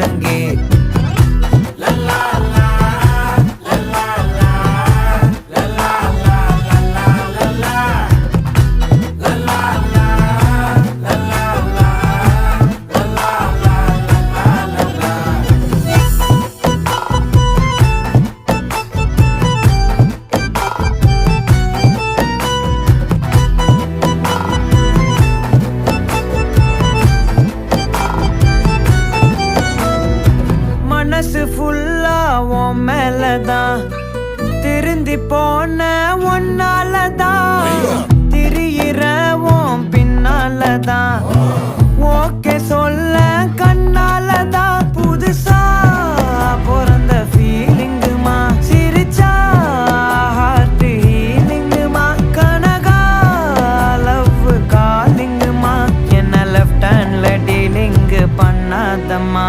ஒழுங்கே. மனசு ஃபுல்லா உன் மேலதான், திருந்தி போன ஒன்னாலதான், திரியிற உன் பின்னாலதான், ஓகே சொல்ல கண்ணாலதான். புதுசா பிறந்த ஃபீலிங்குமா, சிரிச்சா ஹார்ட் ஹீலிங்குமா, கனகா லவ் காலிங்குமா, என்ன லெஃப்ட் ஹேண்ட்ல டீலிங்கு பண்ணாதம்மா.